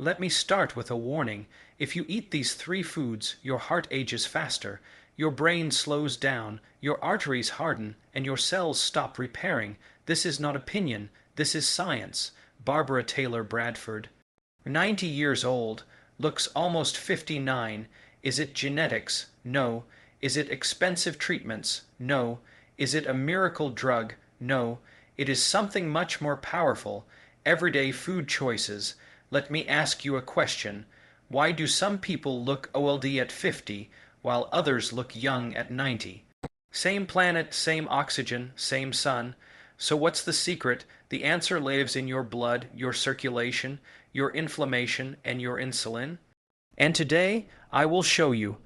Let me start with a warning. If you eat these three foods, your heart ages faster, your brain slows down, your arteries harden, and your cells stop repairing. This is not opinion, this is science. Barbara Taylor Bradford. 90 years old, looks almost 59. Is it genetics? No. Is it expensive treatments? No. Is it a miracle drug? No. It is something much more powerful. Everyday food choices. Let me ask you a question. Why do some people look old at 50, while others look young at 90? Same planet, same oxygen, same sun. So what's the secret? The answer lives in your blood, your circulation, your inflammation, and your insulin. And today, I will show you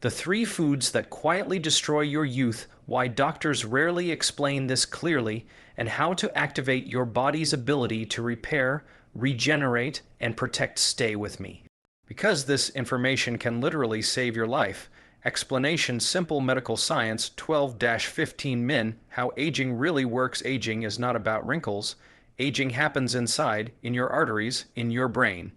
the three foods that quietly destroy your youth, why doctors rarely explain this clearly, and how to activate your body's ability to repair, regenerate, and protect. Stay with me. Because this information can literally save your life. Explanation: Simple Medical Science 12-15 Min. How aging really works. Aging is not about wrinkles. Aging happens inside, in your arteries, in your brain,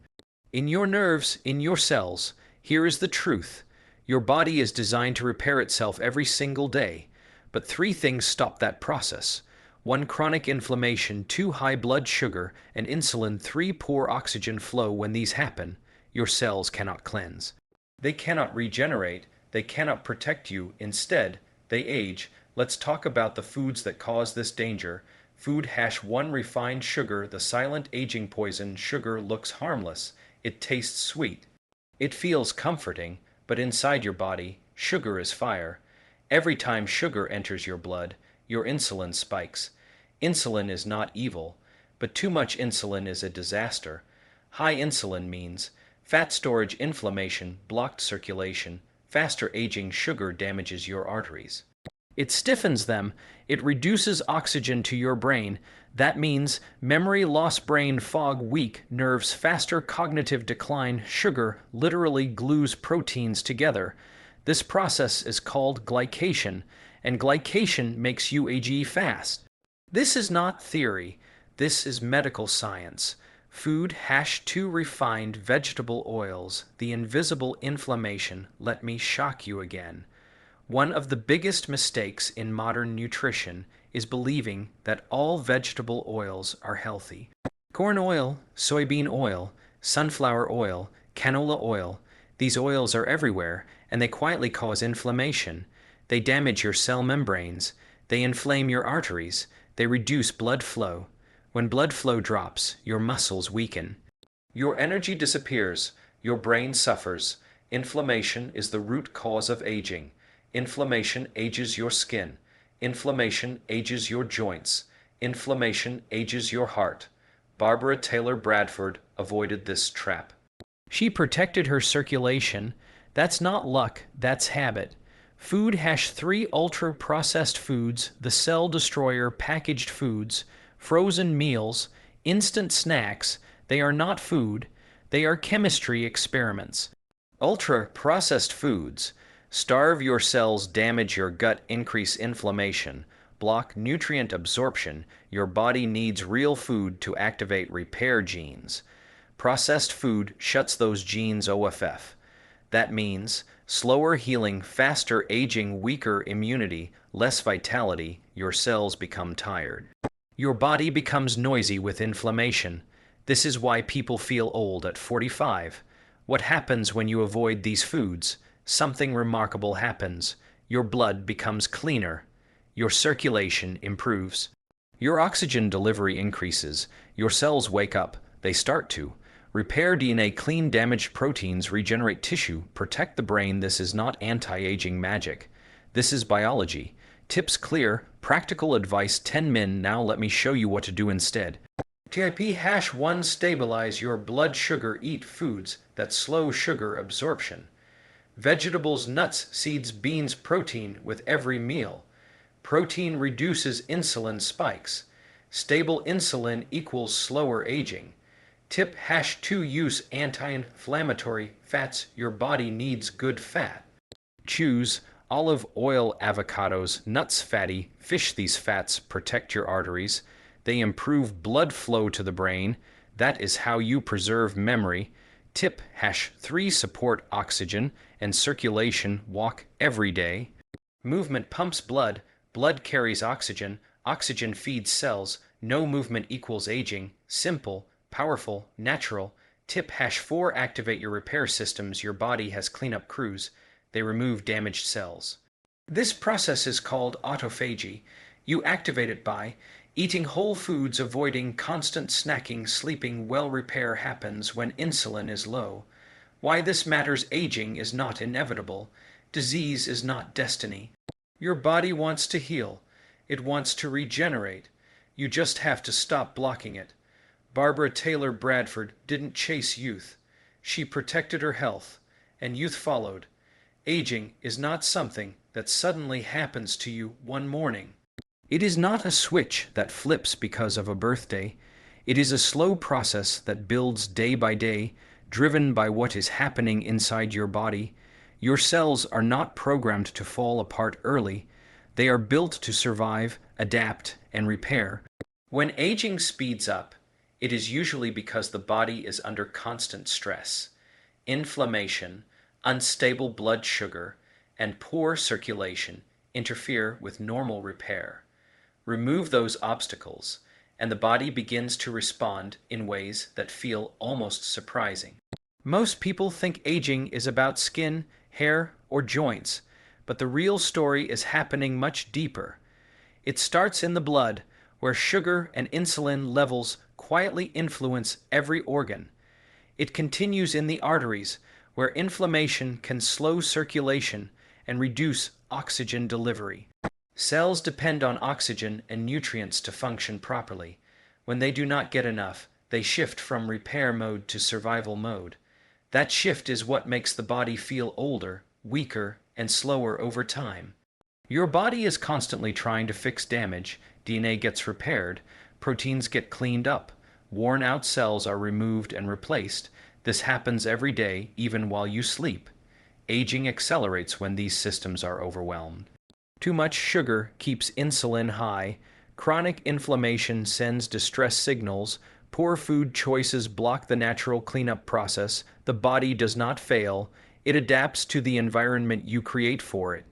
in your nerves, in your cells. Here is the truth. Your body is designed to repair itself every single day. But three things stop that process. 1. Chronic inflammation. 2. High blood sugar and insulin. 3. Poor oxygen flow. When these happen, your cells cannot cleanse. They cannot regenerate. They cannot protect you. Instead, they age. Let's talk about the foods that cause this danger. Food #1. Refined sugar. The silent aging poison. Sugar looks harmless. It tastes sweet. It feels comforting. But inside your body, sugar is fire. Every time sugar enters your blood, your insulin spikes. Insulin is not evil, but too much insulin is a disaster. High insulin means fat storage, inflammation, blocked circulation, faster aging. Sugar damages your arteries. It stiffens them. It reduces oxygen to your brain. That means memory loss, brain fog, weak nerves, faster cognitive decline. Sugar literally glues proteins together. This process is called glycation, and glycation makes you age fast. This is not theory. This is medical science. Food #2. Refined vegetable oils, the invisible inflammation. Let me shock you again. One of the biggest mistakes in modern nutrition is believing that all vegetable oils are healthy. Corn oil, soybean oil, sunflower oil, canola oil, these oils are everywhere, and they quietly cause inflammation. They damage your cell membranes. They inflame your arteries. They reduce blood flow. When blood flow drops, your muscles weaken. Your energy disappears. Your brain suffers. Inflammation is the root cause of aging. Inflammation ages your skin. Inflammation ages your joints. Inflammation ages your heart. Barbara Taylor Bradford avoided this trap. She protected her circulation. That's not luck, that's habit. Food #3. Ultra-processed foods, the cell destroyer. Packaged foods, frozen meals, instant snacks. They are not food. They are chemistry experiments. Ultra-processed foods starve your cells, damage your gut, increase inflammation, block nutrient absorption. Your body needs real food to activate repair genes. Processed food shuts those genes off. That means slower healing, faster aging, weaker immunity, less vitality. Your cells become tired. Your body becomes noisy with inflammation. This is why people feel old at 45. What happens when you avoid these foods? Something remarkable happens. Your blood becomes cleaner. Your circulation improves. Your oxygen delivery increases. Your cells wake up. They start to repair DNA, clean damaged proteins, regenerate tissue, protect the brain. This is not anti-aging magic. This is biology. Tips clear, practical advice. 10 min. Now let me show you what to do instead. Tip #1. Stabilize your blood sugar. Eat foods that slow sugar absorption. Vegetables, nuts, seeds, beans, protein with every meal. Protein reduces insulin spikes. Stable insulin equals slower aging. Tip #2. Use anti-inflammatory fats. Your body needs good fat. Choose olive oil, avocados, nuts, fatty, fish. These fats protect your arteries. They improve blood flow to the brain. That is how you preserve memory. Tip #3 support oxygen and circulation. Walk every day. Movement pumps blood. Blood carries oxygen. Oxygen feeds cells. No movement equals aging. Simple, powerful, natural. Tip #4 activate your repair systems. Your body has cleanup crews. They remove damaged cells. This process is called autophagy. You activate it by eating whole foods, avoiding constant snacking, sleeping well. Repair happens when insulin is low. Why this matters: aging is not inevitable. Disease is not destiny. Your body wants to heal. It wants to regenerate. You just have to stop blocking it. Barbara Taylor Bradford didn't chase youth. She protected her health, and youth followed. Aging is not something that suddenly happens to you one morning. It is not a switch that flips because of a birthday. It is a slow process that builds day by day, driven by what is happening inside your body. Your cells are not programmed to fall apart early. They are built to survive, adapt, and repair. When aging speeds up, it is usually because the body is under constant stress. Inflammation, unstable blood sugar, and poor circulation interfere with normal repair. Remove those obstacles, and the body begins to respond in ways that feel almost surprising. Most people think aging is about skin, hair, or joints, but the real story is happening much deeper. It starts in the blood, where sugar and insulin levels quietly influence every organ. It continues in the arteries, where inflammation can slow circulation and reduce oxygen delivery. Cells depend on oxygen and nutrients to function properly. When they do not get enough, they shift from repair mode to survival mode. That shift is what makes the body feel older, weaker, and slower over time. Your body is constantly trying to fix damage. DNA gets repaired, proteins get cleaned up, worn-out cells are removed and replaced. This happens every day, even while you sleep. Aging accelerates when these systems are overwhelmed. Too much sugar keeps insulin high. Chronic inflammation sends distress signals. Poor food choices block the natural cleanup process. The body does not fail. It adapts to the environment you create for it.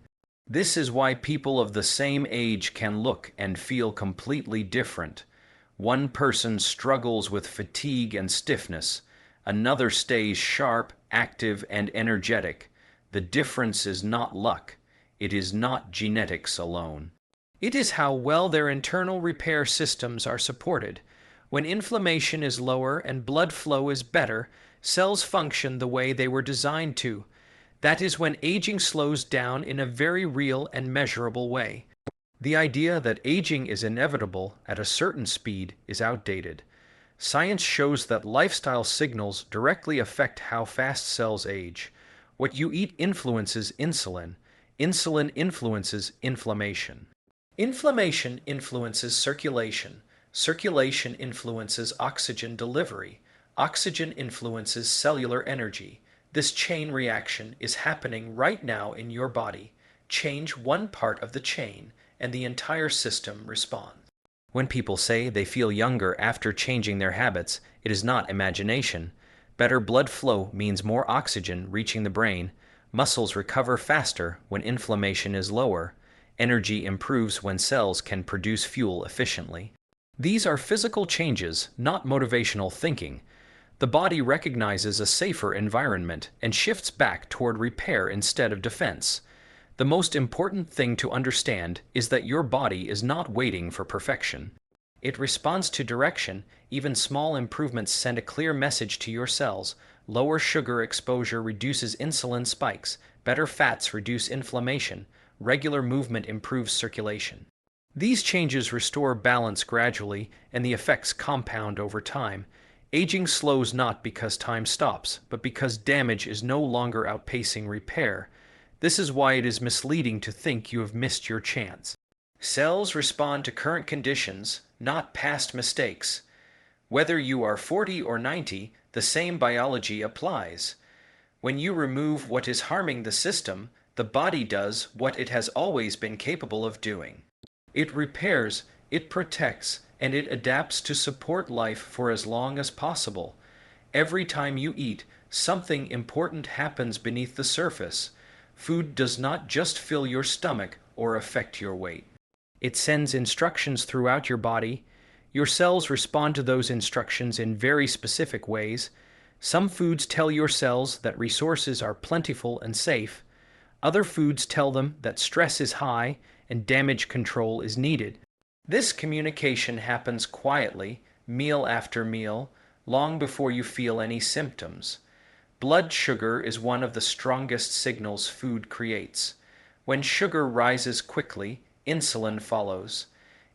This is why people of the same age can look and feel completely different. One person struggles with fatigue and stiffness. Another stays sharp, active, and energetic. The difference is not luck. It is not genetics alone. It is how well their internal repair systems are supported. When inflammation is lower and blood flow is better, cells function the way they were designed to. That is when aging slows down in a very real and measurable way. The idea that aging is inevitable at a certain speed is outdated. Science shows that lifestyle signals directly affect how fast cells age. What you eat influences insulin. Insulin influences inflammation. Inflammation influences circulation. Circulation influences oxygen delivery. Oxygen influences cellular energy. This chain reaction is happening right now in your body. Change one part of the chain, and the entire system responds. When people say they feel younger after changing their habits, it is not imagination. Better blood flow means more oxygen reaching the brain. Muscles recover faster when inflammation is lower. Energy improves when cells can produce fuel efficiently. These are physical changes, not motivational thinking. The body recognizes a safer environment and shifts back toward repair instead of defense. The most important thing to understand is that your body is not waiting for perfection. It responds to direction. Even small improvements send a clear message to your cells. Lower sugar exposure reduces insulin spikes. Better fats reduce inflammation. Regular movement improves circulation. These changes restore balance gradually, and the effects compound over time. Aging slows not because time stops, but because damage is no longer outpacing repair. This is why it is misleading to think you have missed your chance. Cells respond to current conditions, not past mistakes. Whether you are 40 or 90, the same biology applies. When you remove what is harming the system, the body does what it has always been capable of doing. It repairs, it protects, and it adapts to support life for as long as possible. Every time you eat, something important happens beneath the surface. Food does not just fill your stomach or affect your weight. It sends instructions throughout your body. Your cells respond to those instructions in very specific ways. Some foods tell your cells that resources are plentiful and safe. Other foods tell them that stress is high and damage control is needed. This communication happens quietly, meal after meal, long before you feel any symptoms. Blood sugar is one of the strongest signals food creates. When sugar rises quickly, insulin follows.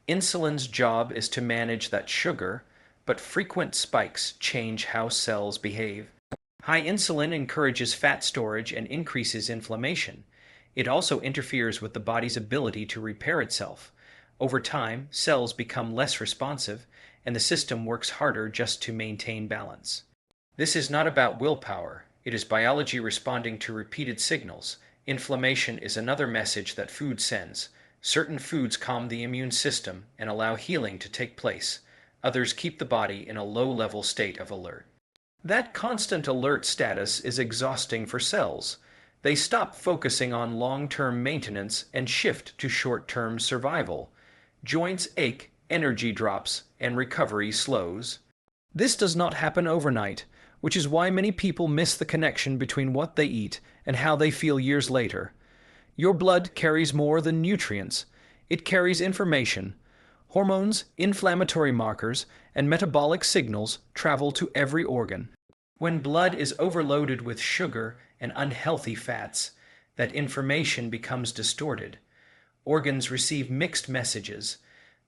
Insulin's job is to manage that sugar, but frequent spikes change how cells behave. High insulin encourages fat storage and increases inflammation. It also interferes with the body's ability to repair itself. Over time, cells become less responsive, and the system works harder just to maintain balance. This is not about willpower. It is biology responding to repeated signals. Inflammation is another message that food sends. Certain foods calm the immune system and allow healing to take place. Others keep the body in a low-level state of alert. That constant alert status is exhausting for cells. They stop focusing on long-term maintenance and shift to short-term survival. Joints ache, energy drops, and recovery slows. This does not happen overnight, which is why many people miss the connection between what they eat and how they feel years later. Your blood carries more than nutrients. It carries information. Hormones, inflammatory markers, and metabolic signals travel to every organ. When blood is overloaded with sugar and unhealthy fats, that information becomes distorted. Organs receive mixed messages.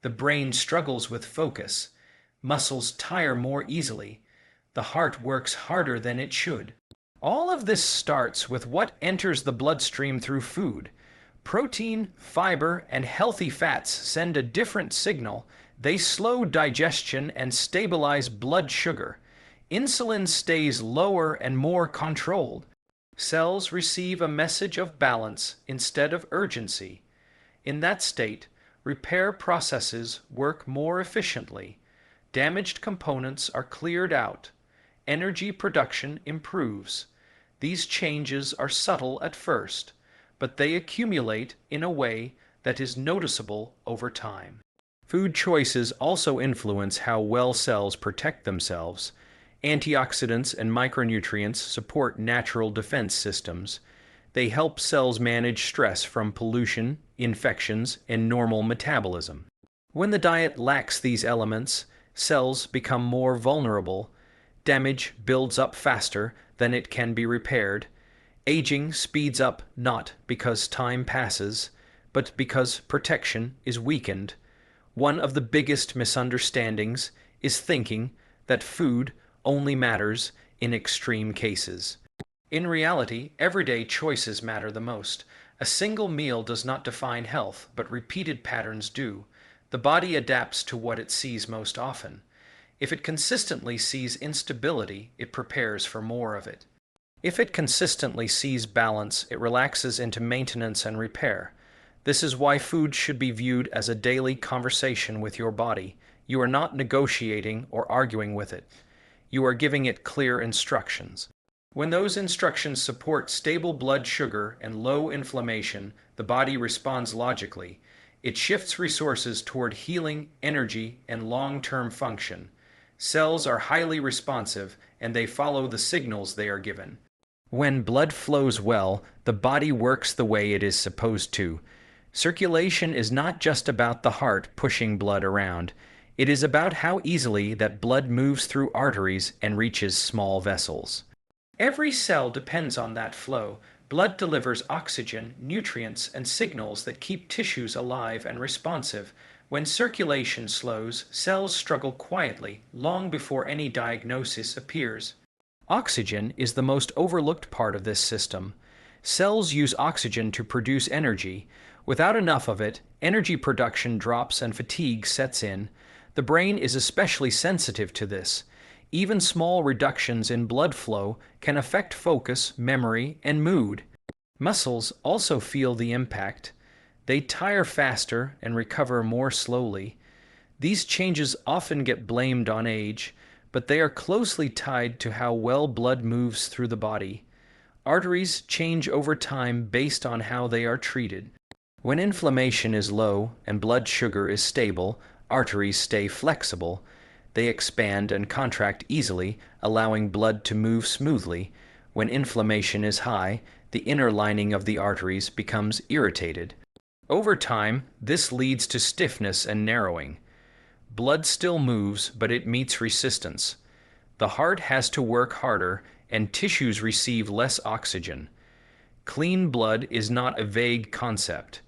The brain struggles with focus. Muscles tire more easily. The heart works harder than it should. All of this starts with what enters the bloodstream through food. Protein, fiber, and healthy fats send a different signal. They slow digestion and stabilize blood sugar. Insulin stays lower and more controlled. Cells receive a message of balance instead of urgency. In that state, repair processes work more efficiently. Damaged components are cleared out. Energy production improves. These changes are subtle at first, but they accumulate in a way that is noticeable over time. Food choices also influence how well cells protect themselves. Antioxidants and micronutrients support natural defense systems. They help cells manage stress from pollution, infections, and normal metabolism. When the diet lacks these elements, cells become more vulnerable. Damage builds up faster than it can be repaired. Aging speeds up not because time passes, but because protection is weakened. One of the biggest misunderstandings is thinking that food only matters in extreme cases. In reality, everyday choices matter the most. A single meal does not define health, but repeated patterns do. The body adapts to what it sees most often. If it consistently sees instability, it prepares for more of it. If it consistently sees balance, it relaxes into maintenance and repair. This is why food should be viewed as a daily conversation with your body. You are not negotiating or arguing with it. You are giving it clear instructions. When those instructions support stable blood sugar and low inflammation, the body responds logically. It shifts resources toward healing, energy, and long-term function. Cells are highly responsive, and they follow the signals they are given. When blood flows well, the body works the way it is supposed to. Circulation is not just about the heart pushing blood around. It is about how easily that blood moves through arteries and reaches small vessels. Every cell depends on that flow. Blood delivers oxygen, nutrients, and signals that keep tissues alive and responsive. When circulation slows, cells struggle quietly, long before any diagnosis appears. Oxygen is the most overlooked part of this system. Cells use oxygen to produce energy. Without enough of it, energy production drops and fatigue sets in. The brain is especially sensitive to this. Even small reductions in blood flow can affect focus, memory, and mood. Muscles also feel the impact. They tire faster and recover more slowly. These changes often get blamed on age, but they are closely tied to how well blood moves through the body. Arteries change over time based on how they are treated. When inflammation is low and blood sugar is stable, arteries stay flexible. They expand and contract easily, allowing blood to move smoothly. When inflammation is high, the inner lining of the arteries becomes irritated. Over time, this leads to stiffness and narrowing. Blood still moves, but it meets resistance. The heart has to work harder, and tissues receive less oxygen. Clean blood is not a vague concept.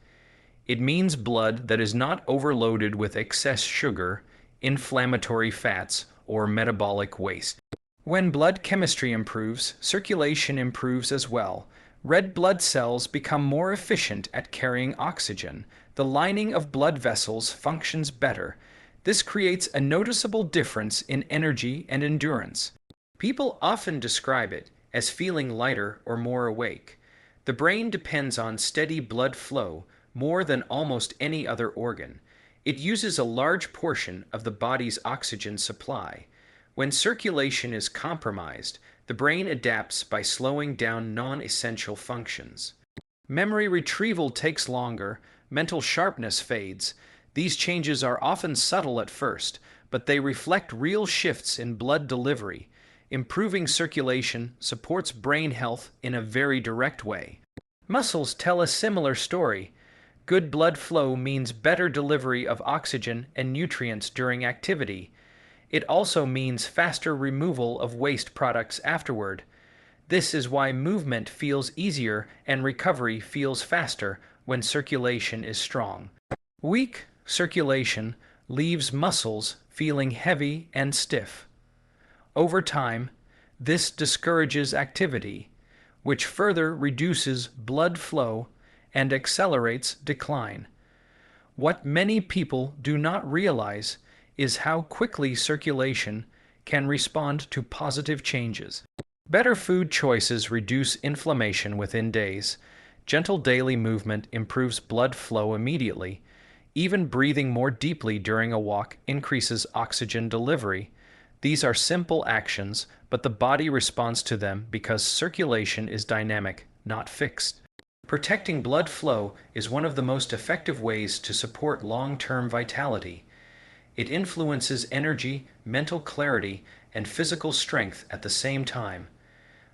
It means blood that is not overloaded with excess sugar, inflammatory fats, or metabolic waste. When blood chemistry improves, circulation improves as well. Red blood cells become more efficient at carrying oxygen. The lining of blood vessels functions better. This creates a noticeable difference in energy and endurance. People often describe it as feeling lighter or more awake. The brain depends on steady blood flow more than almost any other organ. It uses a large portion of the body's oxygen supply. When circulation is compromised, the brain adapts by slowing down non-essential functions. Memory retrieval takes longer, mental sharpness fades. These changes are often subtle at first, but they reflect real shifts in blood delivery. Improving circulation supports brain health in a very direct way. Muscles tell a similar story. Good blood flow means better delivery of oxygen and nutrients during activity. It also means faster removal of waste products afterward. This is why movement feels easier and recovery feels faster when circulation is strong. Weak circulation leaves muscles feeling heavy and stiff. Over time, this discourages activity, which further reduces blood flow and accelerates decline. What many people do not realize is how quickly circulation can respond to positive changes. Better food choices reduce inflammation within days. Gentle daily movement improves blood flow immediately. Even breathing more deeply during a walk increases oxygen delivery. These are simple actions, but the body responds to them because circulation is dynamic, not fixed. Protecting blood flow is one of the most effective ways to support long-term vitality. It influences energy, mental clarity, and physical strength at the same time.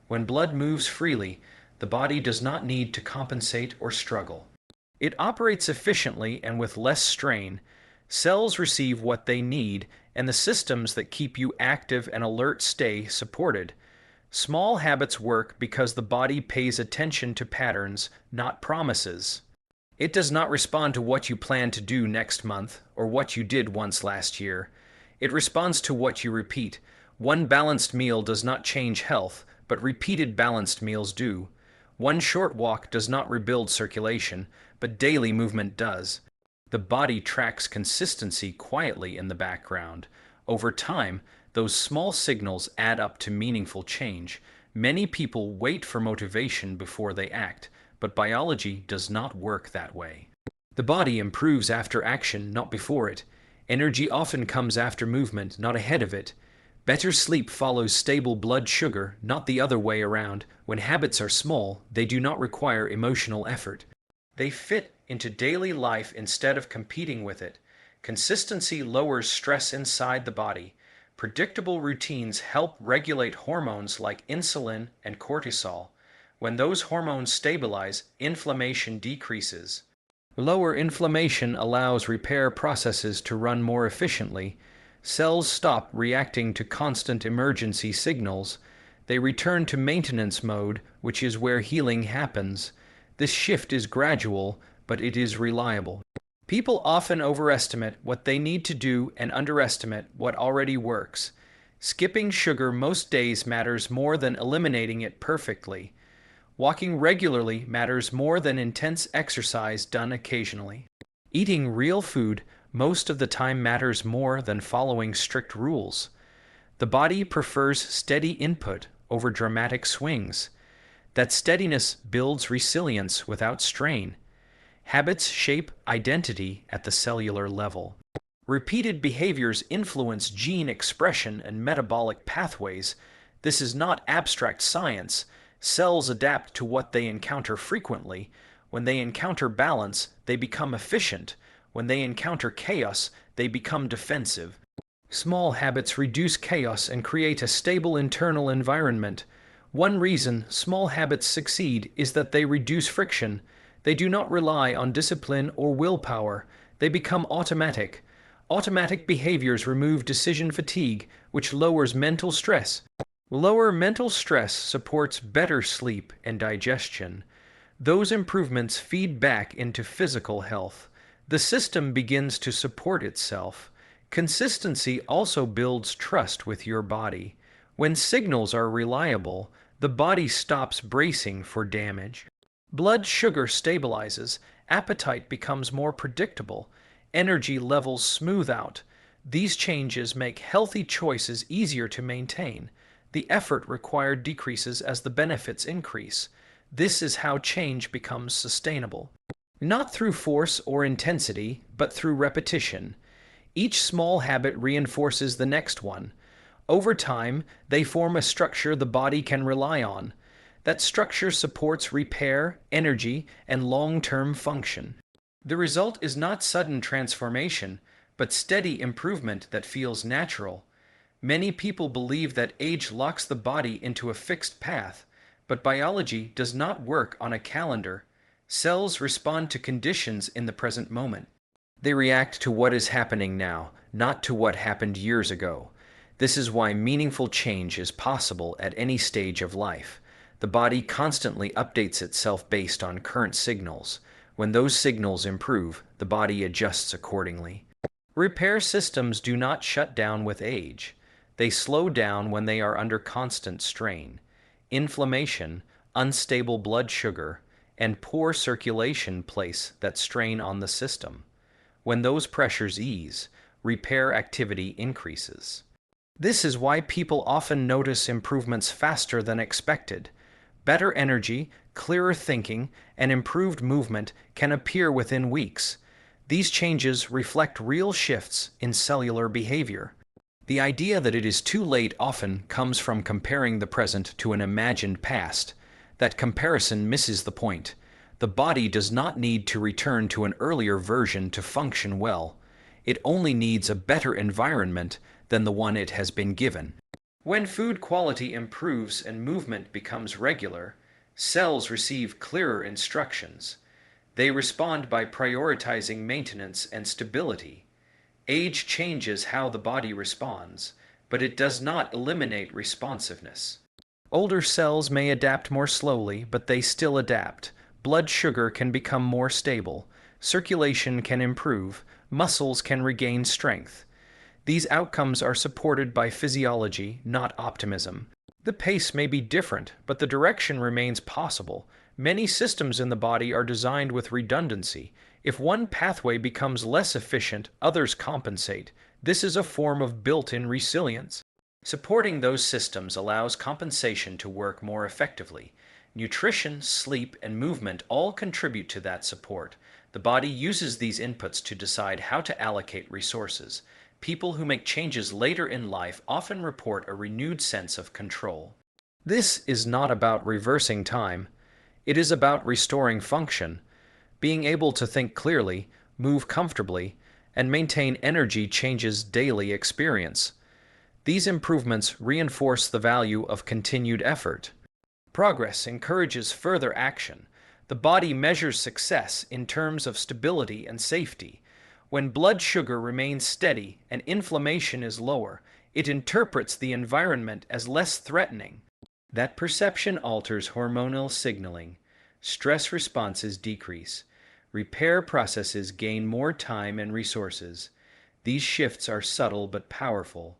When blood moves freely, the body does not need to compensate or struggle. It operates efficiently and with less strain. Cells receive what they need, and the systems that keep you active and alert stay supported. Small habits work because the body pays attention to patterns, not promises. It does not respond to what you plan to do next month or what you did once last year. It responds to what you repeat. One balanced meal does not change health, but repeated balanced meals do. One short walk does not rebuild circulation, but daily movement does. The body tracks consistency quietly in the background. Over time, those small signals add up to meaningful change. Many people wait for motivation before they act, but biology does not work that way. The body improves after action, not before it. Energy often comes after movement, not ahead of it. Better sleep follows stable blood sugar, not the other way around. When habits are small, they do not require emotional effort. They fit into daily life instead of competing with it. Consistency lowers stress inside the body. Predictable routines help regulate hormones like insulin and cortisol. When those hormones stabilize, inflammation decreases. Lower inflammation allows repair processes to run more efficiently. Cells stop reacting to constant emergency signals. They return to maintenance mode, which is where healing happens. This shift is gradual, but it is reliable. People often overestimate what they need to do and underestimate what already works. Skipping sugar most days matters more than eliminating it perfectly. Walking regularly matters more than intense exercise done occasionally. Eating real food most of the time matters more than following strict rules. The body prefers steady input over dramatic swings. That steadiness builds resilience without strain. Habits shape identity at the cellular level. Repeated behaviors influence gene expression and metabolic pathways. This is not abstract science. Cells adapt to what they encounter frequently. When they encounter balance, they become efficient. When they encounter chaos, they become defensive. Small habits reduce chaos and create a stable internal environment. One reason small habits succeed is that they reduce friction. They do not rely on discipline or willpower. They become automatic. Automatic behaviors remove decision fatigue, which lowers mental stress. Lower mental stress supports better sleep and digestion. Those improvements feed back into physical health. The system begins to support itself. Consistency also builds trust with your body. When signals are reliable, the body stops bracing for damage. Blood sugar stabilizes, appetite becomes more predictable, energy levels smooth out. These changes make healthy choices easier to maintain. The effort required decreases as the benefits increase. This is how change becomes sustainable. Not through force or intensity, but through repetition. Each small habit reinforces the next one. Over time, they form a structure the body can rely on. That structure supports repair, energy, and long-term function. The result is not sudden transformation, but steady improvement that feels natural. Many people believe that age locks the body into a fixed path, but biology does not work on a calendar. Cells respond to conditions in the present moment. They react to what is happening now, not to what happened years ago. This is why meaningful change is possible at any stage of life. The body constantly updates itself based on current signals. When those signals improve, the body adjusts accordingly. Repair systems do not shut down with age. They slow down when they are under constant strain. Inflammation, unstable blood sugar, and poor circulation place that strain on the system. When those pressures ease, repair activity increases. This is why people often notice improvements faster than expected. Better energy, clearer thinking, and improved movement can appear within weeks. These changes reflect real shifts in cellular behavior. The idea that it is too late often comes from comparing the present to an imagined past. That comparison misses the point. The body does not need to return to an earlier version to function well. It only needs a better environment than the one it has been given. When food quality improves and movement becomes regular, cells receive clearer instructions. They respond by prioritizing maintenance and stability. Age changes how the body responds, but it does not eliminate responsiveness. Older cells may adapt more slowly, but they still adapt. Blood sugar can become more stable, circulation can improve, muscles can regain strength. These outcomes are supported by physiology, not optimism. The pace may be different, but the direction remains possible. Many systems in the body are designed with redundancy. If one pathway becomes less efficient, others compensate. This is a form of built-in resilience. Supporting those systems allows compensation to work more effectively. Nutrition, sleep, and movement all contribute to that support. The body uses these inputs to decide how to allocate resources. People who make changes later in life often report a renewed sense of control. This is not about reversing time. It is about restoring function. Being able to think clearly, move comfortably, and maintain energy changes daily experience. These improvements reinforce the value of continued effort. Progress encourages further action. The body measures success in terms of stability and safety. When blood sugar remains steady and inflammation is lower, it interprets the environment as less threatening. That perception alters hormonal signaling. Stress responses decrease. Repair processes gain more time and resources. These shifts are subtle but powerful.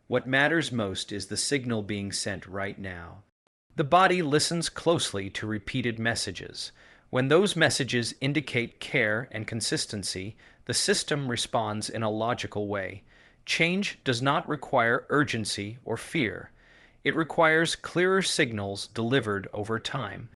What matters most is the signal being sent right now. The body listens closely to repeated messages. When those messages indicate care and consistency, the system responds in a logical way. Change does not require urgency or fear. It requires clearer signals delivered over time.